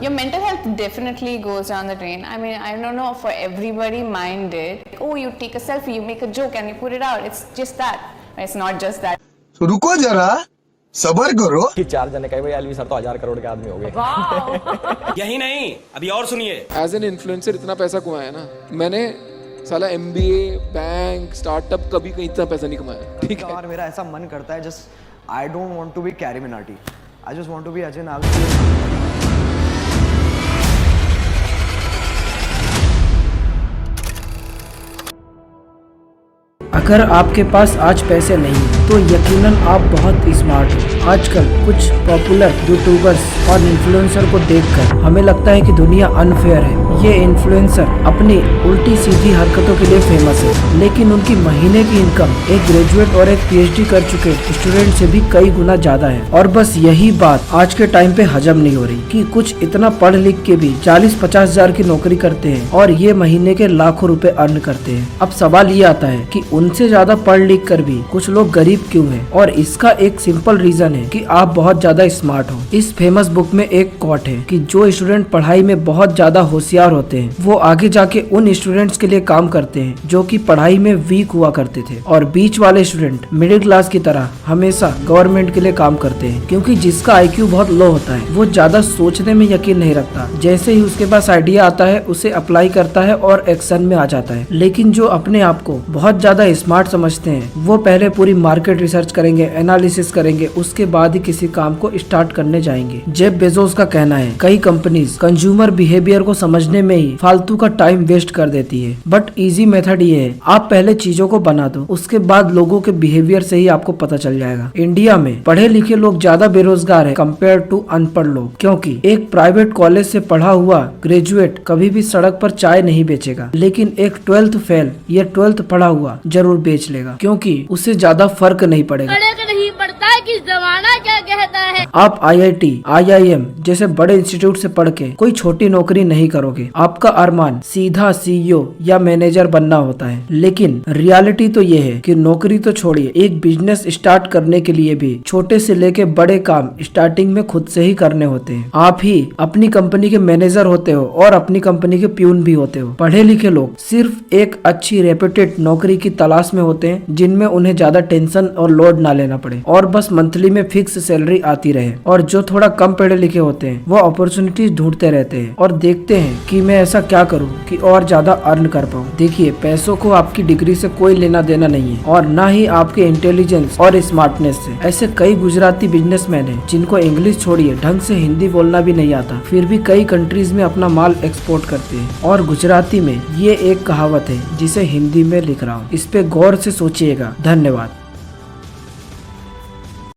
Your mental health definitely goes down the drain. I mean, I don't know for everybody mind it. Oh, you take a selfie, you make a joke and you put it out. It's just that. It's not just that. तो रुको जरा, सबर करो। कि 4 जने कहे भाई LV sir तो 1000 करोड़ के आदमी हो गए। यही नहीं, अभी और सुनिए। एज एन इन्फ्लुएंसर इतना पैसा कमाया ना, मैंने साला MBA, बैंक, स्टार्टअप कभी कहीं इतना पैसा नहीं कमाया। ठीक है। और मेरा ऐसा मन करता है, just I don't want to be Carry Minati, I just want to be Ajay Nagpur. अगर आपके पास आज पैसे नहीं तो यकीनन आप बहुत स्मार्ट हो। आजकल कुछ पॉपुलर यूट्यूबर्स और इन्फ्लुएंसर को देखकर हमें लगता है कि दुनिया अनफेयर है। ये इन्फ्लुएंसर अपनी उल्टी सीधी हरकतों के लिए फेमस है, लेकिन उनकी महीने की इनकम एक ग्रेजुएट और एक PhD कर चुके स्टूडेंट से भी कई गुना ज्यादा है। और बस यही बात आज के टाइम पे हजम नहीं हो रही कि कुछ इतना पढ़ लिख के भी 40-50 हजार की नौकरी करते हैं और ये महीने के लाखों रुपए अर्न करते हैं। अब सवाल ये आता है कि उनसे ज्यादा पढ़ लिख कर भी कुछ लोग गरीब क्यों हैं? और इसका एक सिंपल रीजन है कि आप बहुत ज्यादा स्मार्ट हो। इस फेमस बुक में एक कोट है कि जो स्टूडेंट पढ़ाई में बहुत ज्यादा होशियार होते हैं वो आगे जाके उन स्टूडेंट्स के लिए काम करते हैं जो कि पढ़ाई में वीक हुआ करते थे, और बीच वाले स्टूडेंट मिडिल क्लास की तरह हमेशा गवर्नमेंट के लिए काम करते हैं, क्योंकि जिसका IQ बहुत लो होता है वो ज्यादा सोचने में यकीन नहीं रखता। जैसे ही उसके पास आइडिया आता है उसे अप्लाई करता है और एक्शन में आ जाता है। लेकिन जो अपने आप को बहुत ज्यादा स्मार्ट समझते हैं वो पहले पूरी मार्केट रिसर्च करेंगे, एनालिसिस करेंगे, उसके बाद ही किसी काम को स्टार्ट करने जाएंगे। जेफ बेजोस का कहना है कई कंपनीज कंज्यूमर बिहेवियर को समझने में ही फालतू का टाइम वेस्ट कर देती है, बट इजी मेथड ये है आप पहले चीजों को बना दो, उसके बाद लोगों के बिहेवियर से ही आपको पता चल जाएगा। इंडिया में पढ़े लिखे लोग ज्यादा बेरोजगार है कंपेयर टू अनपढ़ लोग, क्योंकि एक प्राइवेट कॉलेज से पढ़ा हुआ ग्रेजुएट कभी भी सड़क पर चाय नहीं बेचेगा, लेकिन एक 12th फेल या 12th पढ़ा हुआ जरूर बेच लेगा, क्योंकि उससे ज्यादा फर्क नहीं पड़ेगा। नहीं पड़ता कि जमाना क्या कहता है। आप IIT, IIM जैसे बड़े इंस्टीट्यूट से पढ़ के कोई छोटी नौकरी नहीं करोगे। आपका अरमान सीधा CEO या मैनेजर बनना होता है, लेकिन रियलिटी तो ये है कि नौकरी तो छोड़िए, एक बिजनेस स्टार्ट करने के लिए भी छोटे से लेके बड़े काम स्टार्टिंग में खुद से ही करने होते हैं। आप ही अपनी कंपनी के मैनेजर होते हो और अपनी कंपनी के प्यून भी होते हो। पढ़े लिखे लोग सिर्फ एक अच्छी रेप्यूटेड नौकरी की तलाश में होते हैं जिनमें उन्हें ज्यादा टेंशन और लोड ना लेना पड़े और बस मंथली में फिक्स सैलरी आती रहे। और जो थोड़ा कम पढ़े लिखे होते हैं वो अपॉर्चुनिटीज ढूंढते रहते हैं और देखते हैं कि मैं ऐसा क्या करूं कि और ज्यादा अर्न कर पाऊं। देखिए, पैसों को आपकी डिग्री से कोई लेना देना नहीं है और ना ही आपके इंटेलिजेंस और स्मार्टनेस से। ऐसे कई गुजराती बिजनेसमैन हैं जिनको इंग्लिश छोड़िए ढंग से हिंदी बोलना भी नहीं आता, फिर भी कई कंट्रीज में अपना माल एक्सपोर्ट करते हैं। और गुजराती में ये एक कहावत है जिसे हिंदी में लिख रहा हूँ, इस पे गौर से सोचिएगा। धन्यवाद।